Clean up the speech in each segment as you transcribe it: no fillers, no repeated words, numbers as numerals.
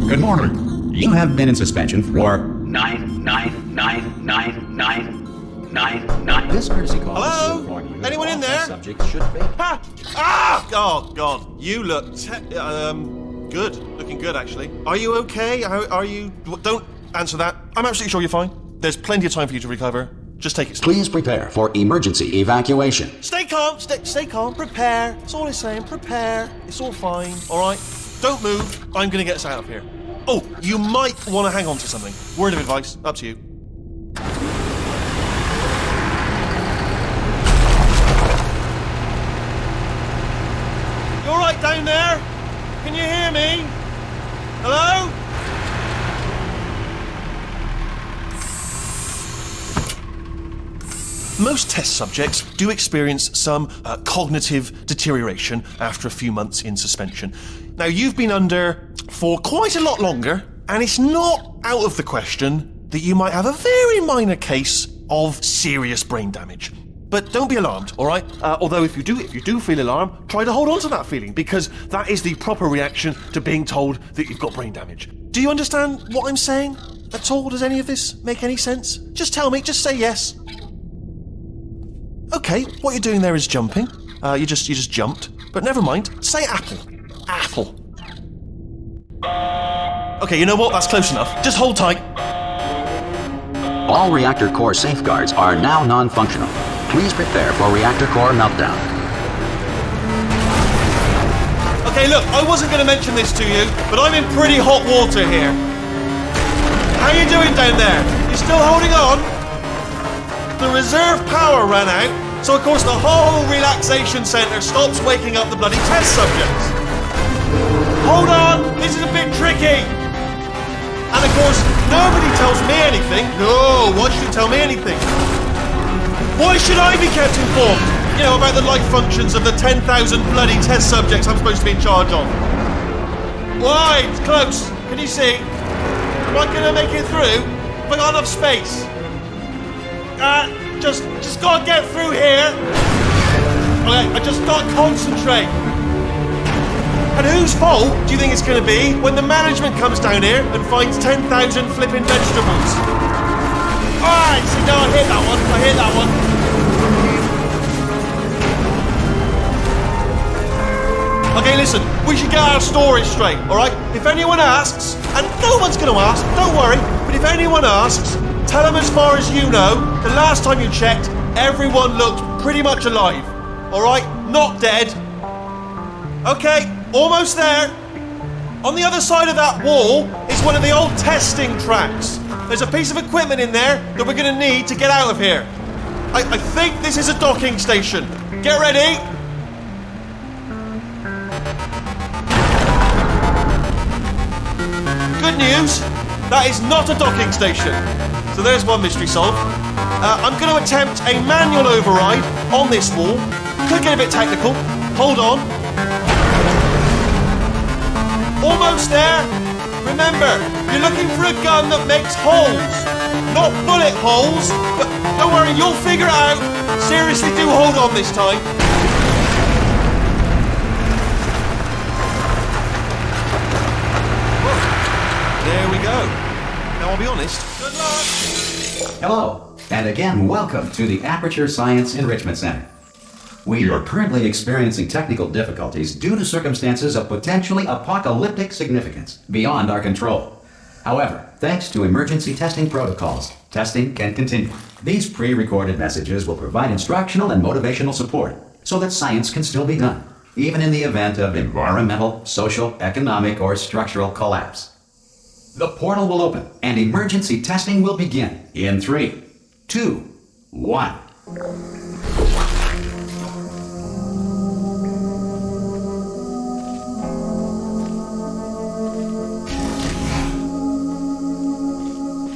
Good morning. You have been in suspension for 9999999. This courtesy call is to inform you Hello? that Anyone all in test there? subjects should be. Ha! Ah! Oh, God. You look good. Looking good, actually. Are you okay? Are you... Don't answer that. I'm absolutely sure you're fine. There's plenty of time for you to recover. Just take it slow. Please prepare for emergency evacuation. Stay calm. Stay calm. Prepare. That's all it's saying. Prepare. It's all fine. All right? Don't move. I'm going to get us out of here. Oh, you might want to hang on to something. Word of advice. Up to you. You all right down there? Can you hear me? Hello? Most test subjects do experience some cognitive deterioration after a few months in suspension. Now, you've been under for quite a lot longer, and it's not out of the question that you might have a very minor case of serious brain damage. But don't be alarmed, all right? Although if you do feel alarmed, try to hold on to that feeling, because that is the proper reaction to being told that you've got brain damage. Do you understand what I'm saying at all? Does any of this make any sense? Just tell me, just say yes. Okay, what you're doing there is jumping. You just jumped. But never mind. Say apple. Apple. Okay, you know what? That's close enough. Just hold tight. All reactor core safeguards are now non-functional. Please prepare for reactor core meltdown. Okay, look, I wasn't going to mention this to you, but I'm in pretty hot water here. How you doing down there? You still holding on? The reserve power ran out, so of course the whole relaxation centre stops waking up the bloody test subjects. Hold on, this is a bit tricky. And of course, nobody tells me anything. No, why should you tell me anything? Why should I be kept informed? You know, about the life functions of the 10,000 bloody test subjects I'm supposed to be in charge of. Why? It's close. Can you see? Am I going to make it through? Have I got enough space? Just gotta get through here. Okay, I just gotta concentrate. And whose fault do you think it's gonna be when the management comes down here and finds 10,000 flipping vegetables? Alright, see, no, I hit that one. Okay, listen, we should get our story straight, alright? If anyone asks, and no one's gonna ask, don't worry, but if anyone asks, tell them as far as you know, the last time you checked, everyone looked pretty much alive. Alright? Not dead. Okay, almost there. On the other side of that wall is one of the old testing tracks. There's a piece of equipment in there that we're going to need to get out of here. I think this is a docking station. Get ready. Good news, that is not a docking station. So there's one mystery solved. I'm going to attempt a manual override on this wall. Could get a bit technical. Hold on. Almost there. Remember, you're looking for a gun that makes holes. Not bullet holes, but don't worry, you'll figure it out. Seriously, do hold on this time. There we go. Now, I'll be honest. Good luck. Hello, and again, welcome to the Aperture Science Enrichment Center. We are currently experiencing technical difficulties due to circumstances of potentially apocalyptic significance beyond our control. However, thanks to emergency testing protocols, testing can continue. These pre-recorded messages will provide instructional and motivational support so that science can still be done, even in the event of environmental, social, economic, or structural collapse. The portal will open, and emergency testing will begin in 3, 2, 1.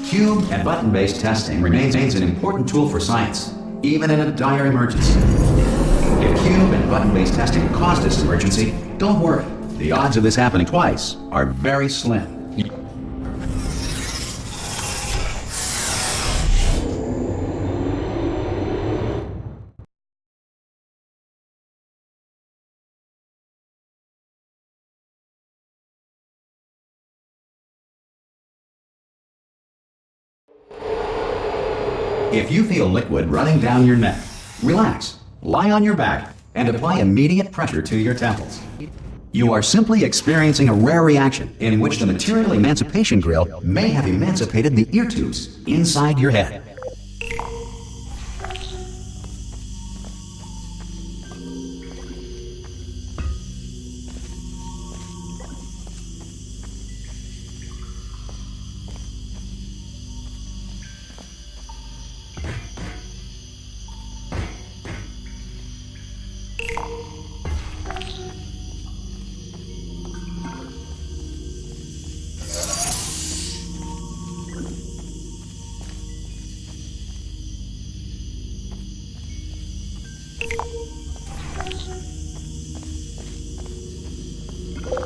Cube and button-based testing remains an important tool for science, even in a dire emergency. If cube and button-based testing caused this emergency, don't worry. The odds of this happening twice are very slim. If you feel liquid running down your neck, relax, lie on your back, and apply immediate pressure to your temples. You are simply experiencing a rare reaction in which the material emancipation grill may have emancipated the ear tubes inside your head.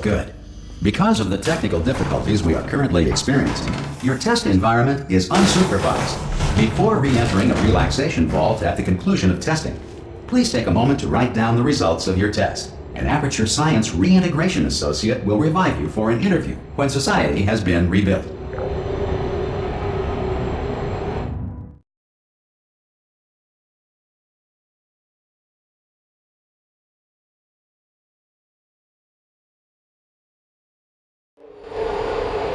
Good. Because of the technical difficulties we are currently experiencing, your test environment is unsupervised. Before re-entering a relaxation vault at the conclusion of testing, please take a moment to write down the results of your test. An Aperture Science Reintegration Associate will revive you for an interview when society has been rebuilt.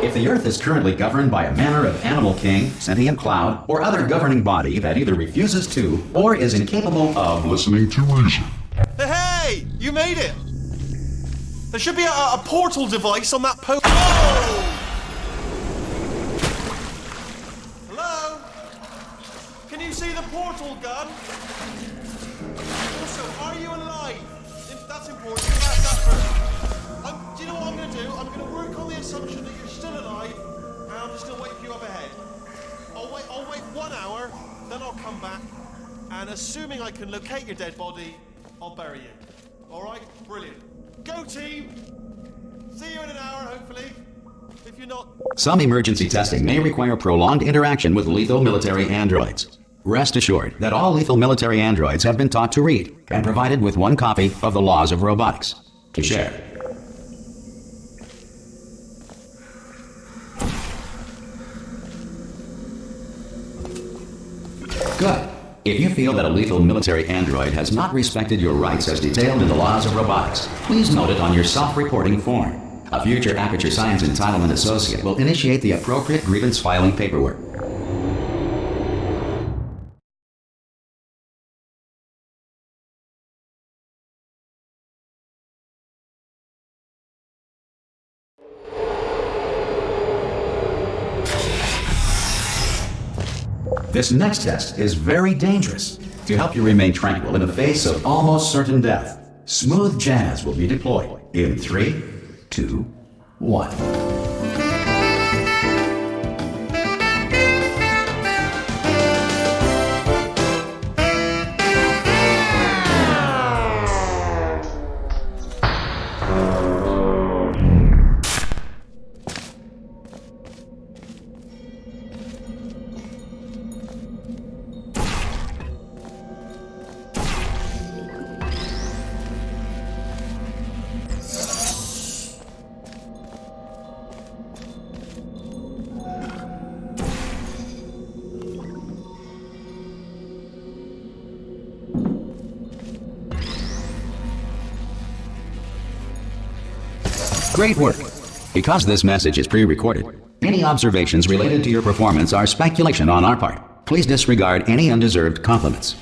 If the Earth is currently governed by a manner of animal king, sentient cloud, or other governing body that either refuses to or is incapable of listening to reason. Hey! You made it! There should be a portal device on that post. Oh! Hello? Can you see the portal gun? Also, are you alive? That's important. That's that first. Do you know what I'm going to do? I'm going to work on the assumption that you're still alive, and I'm just going to wait for you up ahead. I'll wait 1 hour, then I'll come back, and assuming I can locate your dead body, I'll bury you. All right? Brilliant. Go team! See you in an hour, hopefully. If you're not... Some emergency testing may require prolonged interaction with lethal military androids. Rest assured that all lethal military androids have been taught to read and provided with 1 copy of the Laws of Robotics to share. Good. If you feel that a lethal military android has not respected your rights as detailed in the Laws of Robotics, please note it on your self-reporting form. A future Aperture Science Entitlement Associate will initiate the appropriate grievance filing paperwork. This next test is very dangerous. To help you remain tranquil in the face of almost certain death, smooth jazz will be deployed in 3, 2, 1. Great work! Because this message is pre-recorded, any observations related to your performance are speculation on our part. Please disregard any undeserved compliments.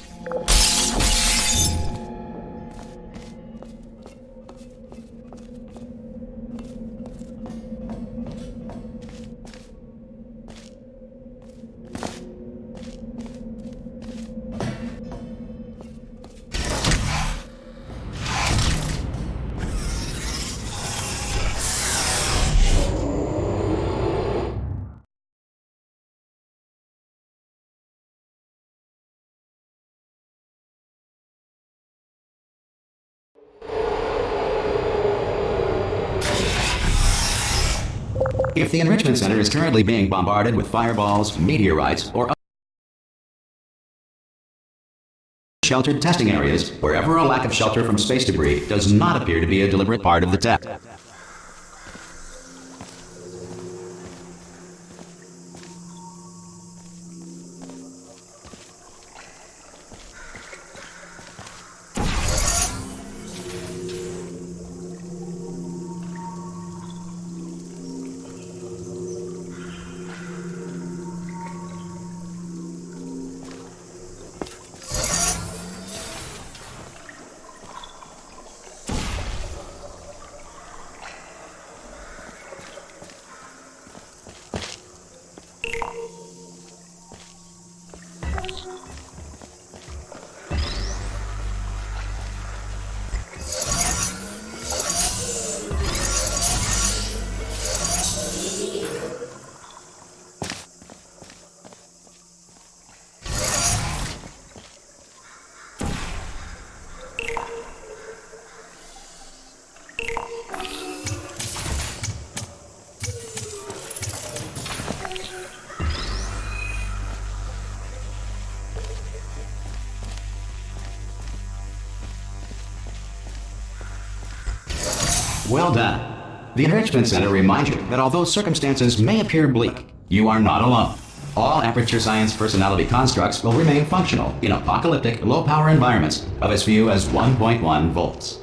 If the Enrichment Center is currently being bombarded with fireballs, meteorites, or sheltered testing areas, wherever a lack of shelter from space debris does not appear to be a deliberate part of the test. Well done. The Enrichment Center reminds you that although circumstances may appear bleak, you are not alone. All Aperture Science personality constructs will remain functional in apocalyptic, low-power environments of as few as 1.1 volts.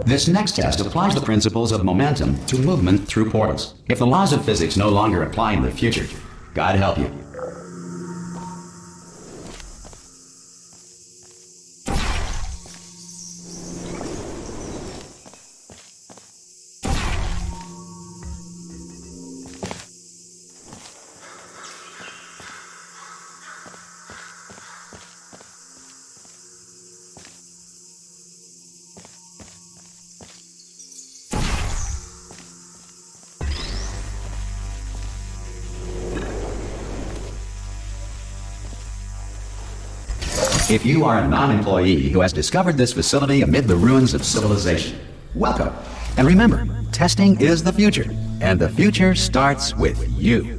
This next test applies the principles of momentum to movement through portals. If the laws of physics no longer apply in the future, God help you. If you are a non-employee who has discovered this facility amid the ruins of civilization, welcome. And remember, testing is the future, and the future starts with you.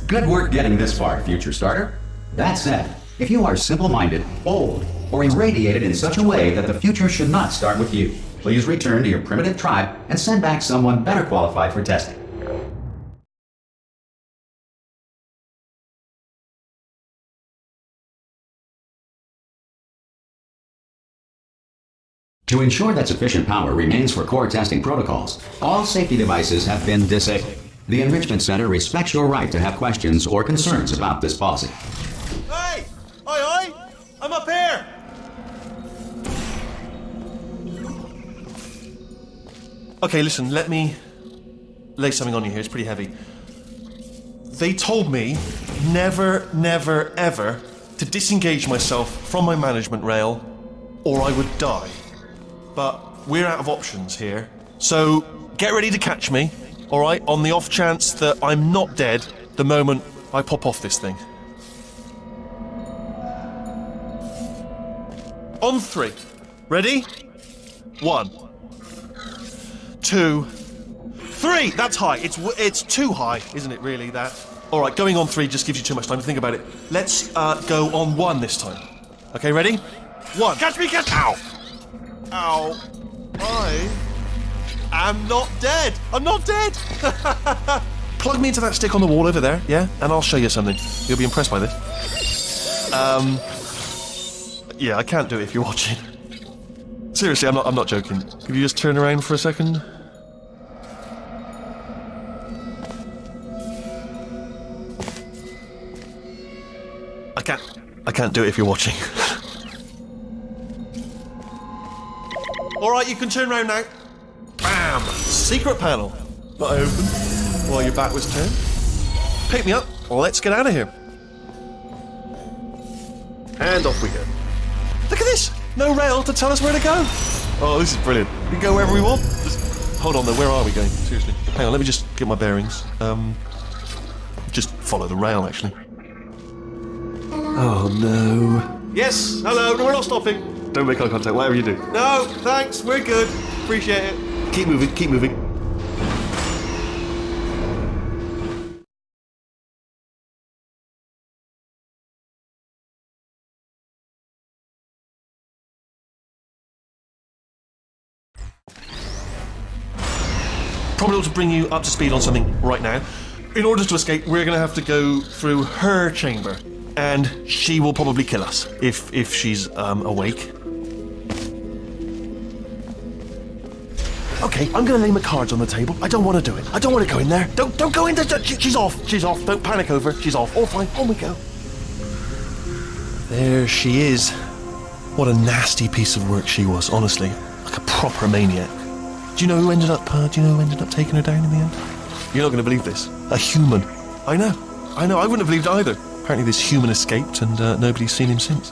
Good work getting this far, future starter. That said, if you are simple-minded, bold, or irradiated in such a way that the future should not start with you, please return to your primitive tribe and send back someone better qualified for testing. To ensure that sufficient power remains for core testing protocols, all safety devices have been disabled. The Enrichment Center respects your right to have questions or concerns about this policy. Hey! Oi, oi! I'm up here! Okay, listen, let me lay something on you here. It's pretty heavy. They told me never, never, ever to disengage myself from my management rail or I would die. But we're out of options here. So get ready to catch me. All right, on the off chance that I'm not dead the moment I pop off this thing. On 3. Ready? 1, 2, 3. That's high. It's too high, isn't it? Really? That. All right, going on 3 just gives you too much time to think about it. Let's go on 1 this time. Okay, ready? 1. Catch me! Catch! Ow! Ow! I'm not dead! I'm not dead! Plug me into that stick on the wall over there, yeah? And I'll show you something. You'll be impressed by this. Yeah, I can't do it if you're watching. Seriously, I'm not joking. Could you just turn around for a second? I can't do it if you're watching. Alright, you can turn around now. Bam! Secret panel. Not open. While your back was turned. Pick me up. Let's get out of here. And off we go. Look at this! No rail to tell us where to go. Oh, this is brilliant. We can go wherever we want. Just hold on though, where are we going? Seriously. Hang on, let me just get my bearings. Just follow the rail, actually. Oh no. Yes, hello, no, we're not stopping. Don't make eye contact, whatever you do. No, thanks, we're good. Appreciate it. Keep moving, keep moving. Probably ought to bring you up to speed on something right now. In order to escape, we're going to have to go through her chamber. And she will probably kill us if she's awake. Okay, I'm gonna lay my cards on the table. I don't want to do it. I don't want to go in there. Don't go in there. She's off. She's off. Don't panic over. She's off. All fine. On we go. There she is. What a nasty piece of work she was. Honestly, like a proper maniac. Do you know who ended up? Taking her down in the end? You're not gonna believe this. A human. I know. I wouldn't have believed either. Apparently this human escaped and nobody's seen him since.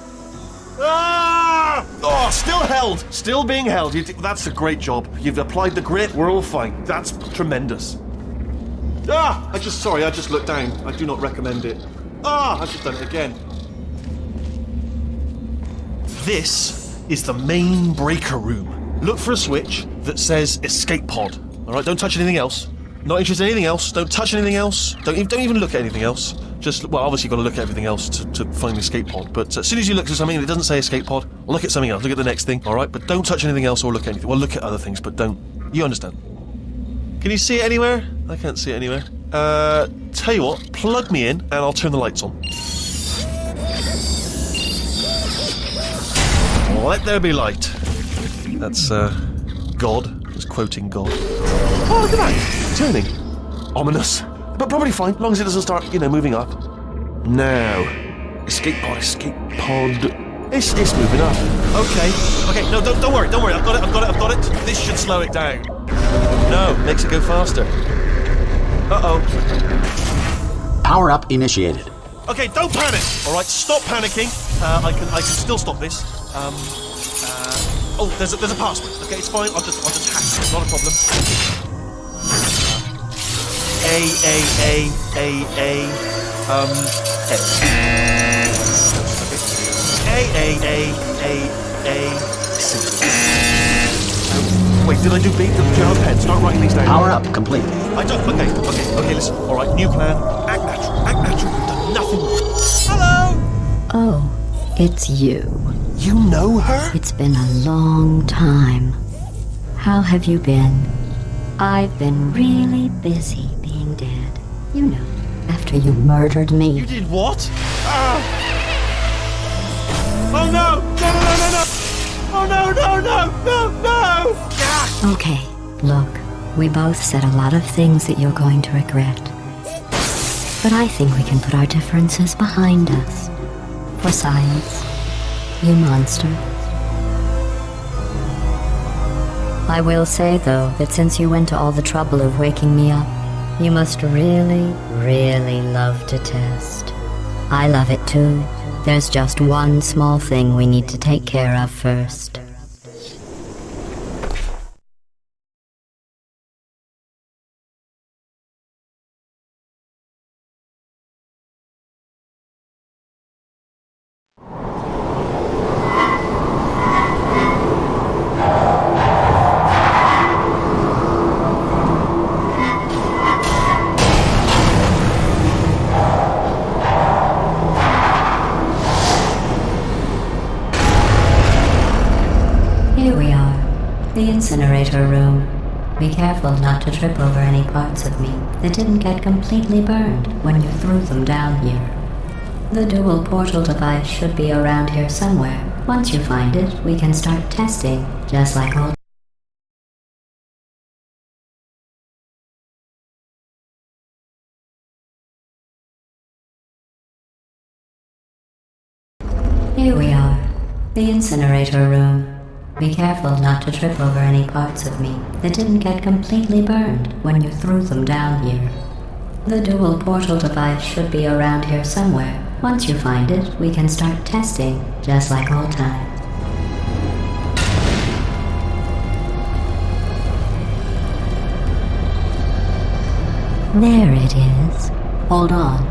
Ah! Oh, still held. Still being held. That's a great job. You've applied the grit. We're all fine. That's tremendous. Ah! I just looked down. I do not recommend it. Ah! I've just done it again. This is the main breaker room. Look for a switch that says escape pod. All right, don't touch anything else. Not interested in anything else. Don't touch anything else. Don't even look at anything else. Obviously you've got to look at everything else to find the escape pod. But as soon as you look at something and it doesn't say escape pod, look at something else. Look at the next thing, all right? But don't touch anything else or look at anything. Well, look at other things, but don't. You understand? Can you see it anywhere? I can't see it anywhere. Tell you what, plug me in and I'll turn the lights on. Let there be light. That's, God. Just quoting God. Oh, look at that! Turning. Ominous. But probably fine, as long as it doesn't start, moving up. Now. Escape pod. It's moving up. Okay, no, don't worry. I've got it. This should slow it down. No, makes it go faster. Uh-oh. Power up initiated. Okay, don't panic! Alright, stop panicking. I can still stop this. Oh, there's a password. Okay, it's fine. I'll just hack it. It's not a problem. C. Wait, did I do B? Do you have a pen? Start writing these down. Power up complete. I don't. Okay, listen. Alright, new plan. Act natural. You've done nothing wrong. Hello! Oh, it's you. You know her? It's been a long time. How have you been? I've been really busy being dead. You know, after you murdered me. You did what? Oh no! No! Oh no! Ah! Okay, look, we both said a lot of things that you're going to regret. But I think we can put our differences behind us. For science, you monster. I will say, though, that since you went to all the trouble of waking me up, you must really, really love to test. I love it too. There's just one small thing we need to take care of first. Here we are, the incinerator room. Be careful not to trip over any parts of me that didn't get completely burned when you threw them down here. The dual portal device should be around here somewhere. Once you find it, we can start testing, just like old. Here we are, the incinerator room. Be careful not to trip over any parts of me that didn't get completely burned when you threw them down here. The dual portal device should be around here somewhere. Once you find it, we can start testing, just like old times. There it is. Hold on.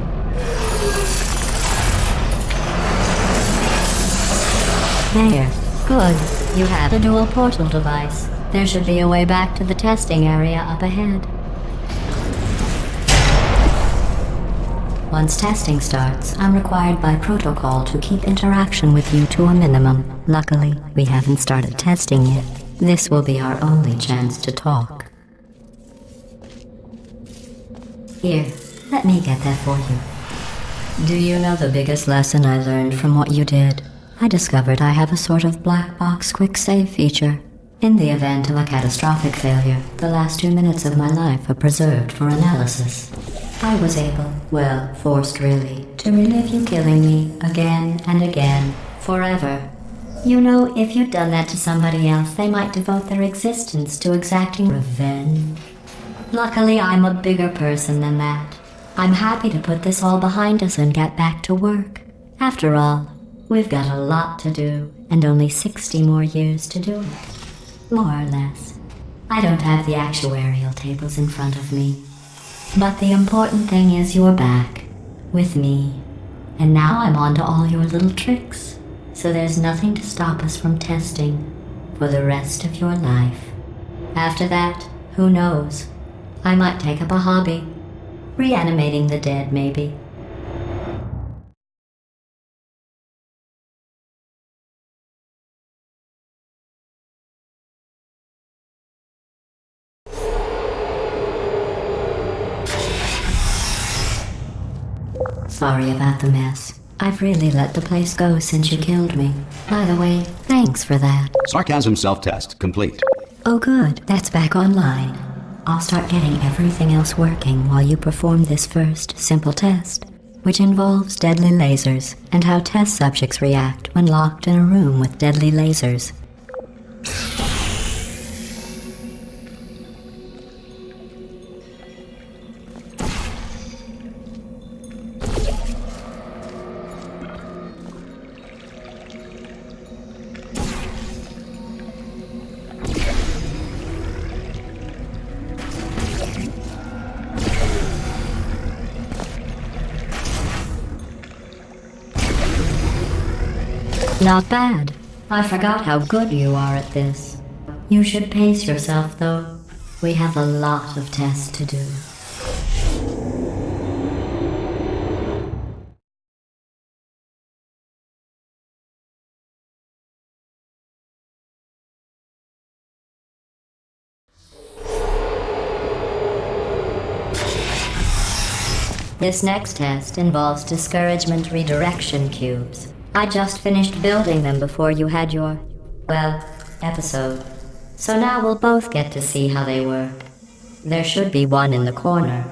There. Good. You have the dual portal device. There should be a way back to the testing area up ahead. Once testing starts, I'm required by protocol to keep interaction with you to a minimum. Luckily, we haven't started testing yet. This will be our only chance to talk. Here, Let me get that for you. Do you know the biggest lesson I learned from what you did? I discovered I have a sort of black box quick save feature. In the event of a catastrophic failure, the last 2 minutes of my life are preserved for analysis. I was able, well, forced really, to relive you killing me again and again, forever. You know, if you'd done that to somebody else, they might devote their existence to exacting revenge. Luckily, I'm a bigger person than that. I'm happy to put this all behind us and get back to work. After all, we've got a lot to do, and only 60 more years to do it. More or less. I don't have the actuarial tables in front of me. But the important thing is you're back, with me. And now I'm on to all your little tricks, so there's nothing to stop us from testing for the rest of your life. After that, who knows? I might take up a hobby. Reanimating the dead, maybe. Sorry about the mess. I've really let the place go since you killed me. By the way, thanks for that. Sarcasm self-test complete. Oh good, that's back online. I'll start getting everything else working while you perform this first, simple test, which involves deadly lasers and how test subjects react when locked in a room with deadly lasers. Not bad. I forgot how good you are at this. You should pace yourself, though. We have a lot of tests to do. This next test involves discouragement redirection cubes. I just finished building them before you had your, well, episode. So now we'll both get to see how they work. There should be one in the corner.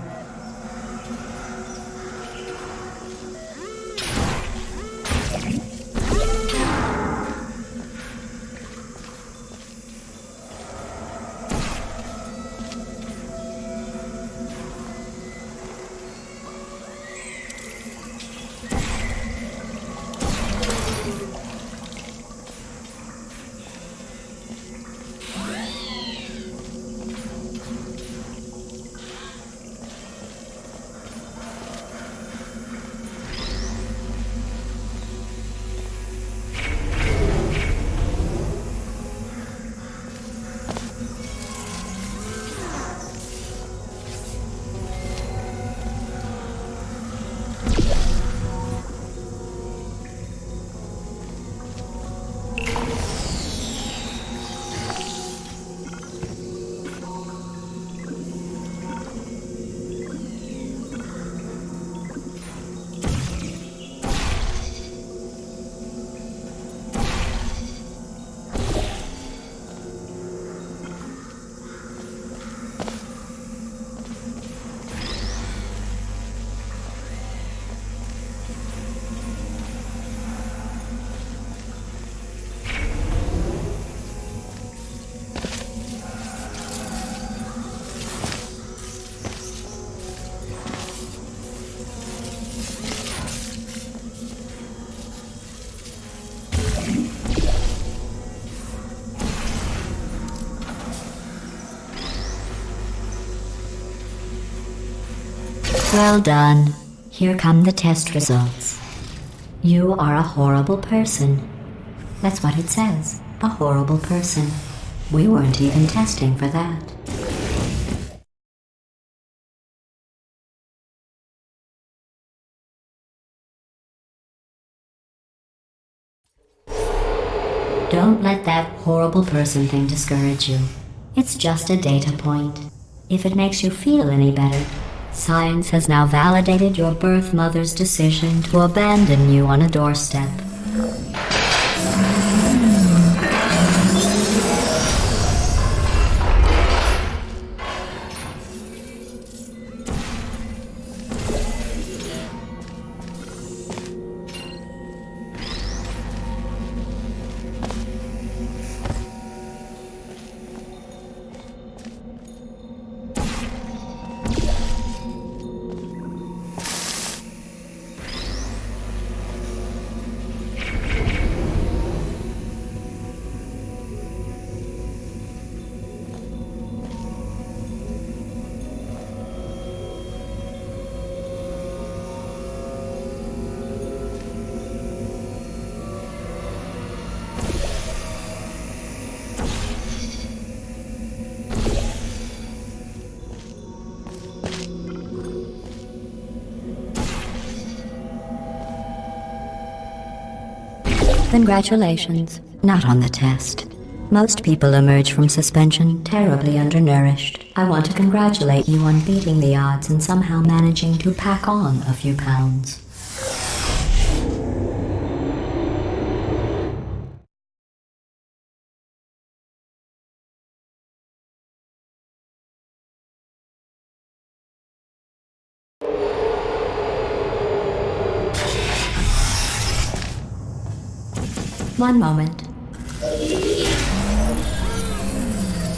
Well done. Here come the test results. You are a horrible person. That's what it says. A horrible person. We weren't even testing for that. Don't let that horrible person thing discourage you. It's just a data point. If it makes you feel any better, Science has now validated your birth mother's decision to abandon you on a doorstep. Congratulations. Not on the test. Most people emerge from suspension terribly undernourished. I want to congratulate you on beating the odds and somehow managing to pack on a few pounds. One moment.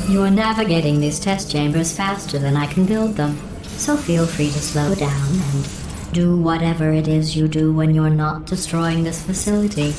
You are navigating these test chambers faster than I can build them, so feel free to slow down and do whatever it is you do when you're not destroying this facility.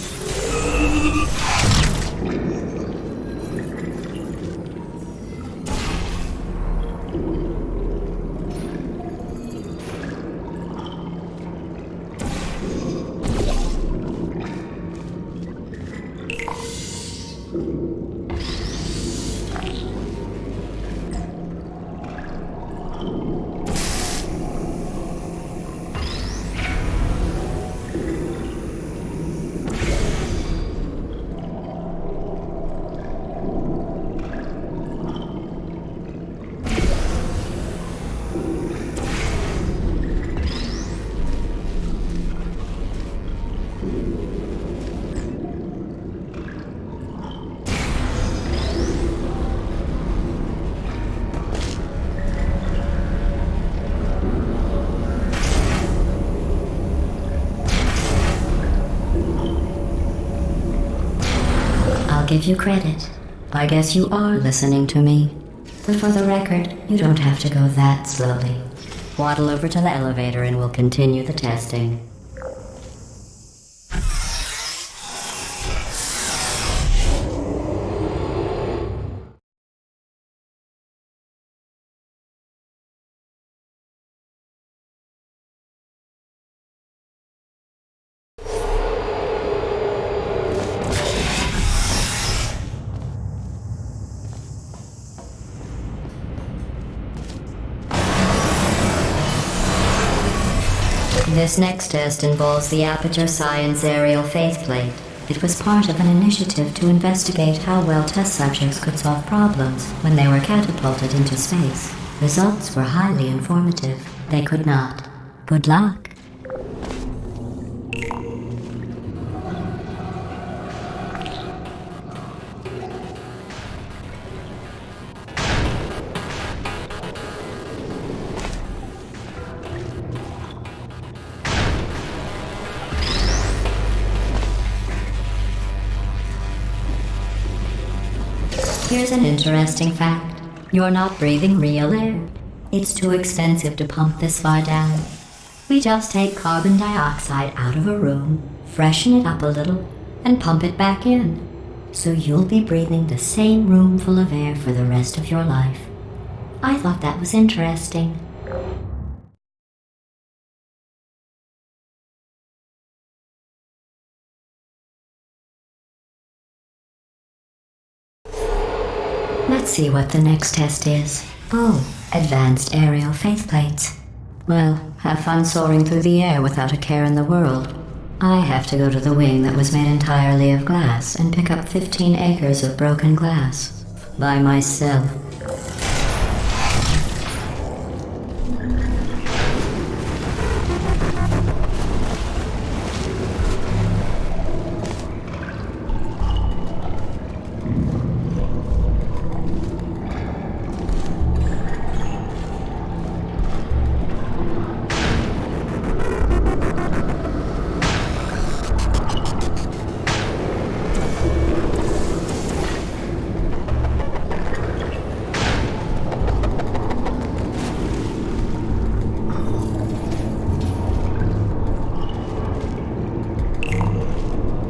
I'll give you credit. I guess you are listening to me. But for the record, you don't have to go that slowly. Waddle over to the elevator and we'll continue the testing. This next test involves the Aperture Science aerial faceplate. It was part of an initiative to investigate how well test subjects could solve problems when they were catapulted into space. Results were highly informative. They could not. Good luck. Here's an interesting fact. You're not breathing real air. It's too expensive to pump this far down. We just take carbon dioxide out of a room, freshen it up a little, and pump it back in. So you'll be breathing the same room full of air for the rest of your life. I thought that was interesting. Let's see what the next test is. Oh, advanced aerial faceplates. Well, have fun soaring through the air without a care in the world. I have to go to the wing that was made entirely of glass and pick up 15 acres of broken glass. By myself.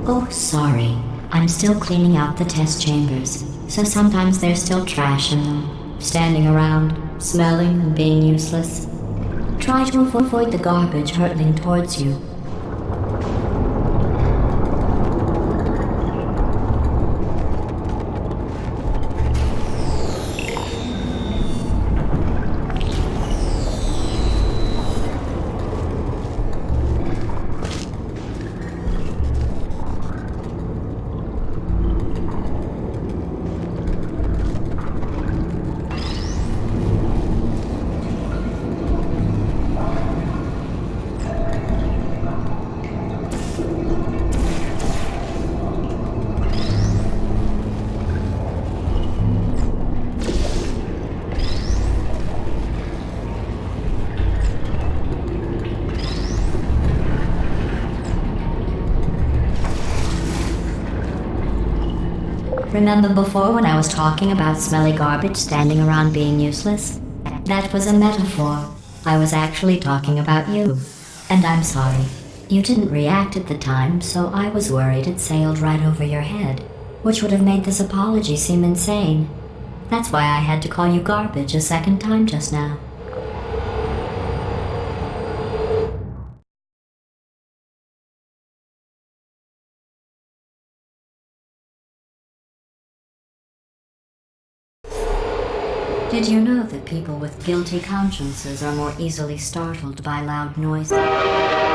Oh, sorry. I'm still cleaning out the test chambers, so sometimes there's still trash in them, standing around, smelling and being useless. Try to avoid the garbage hurtling towards you. Remember before when I was talking about smelly garbage standing around being useless? That was a metaphor. I was actually talking about you. And I'm sorry. You didn't react at the time, so I was worried it sailed right over your head, which would have made this apology seem insane. That's why I had to call you garbage a second time just now. Did you know that people with guilty consciences are more easily startled by loud noises?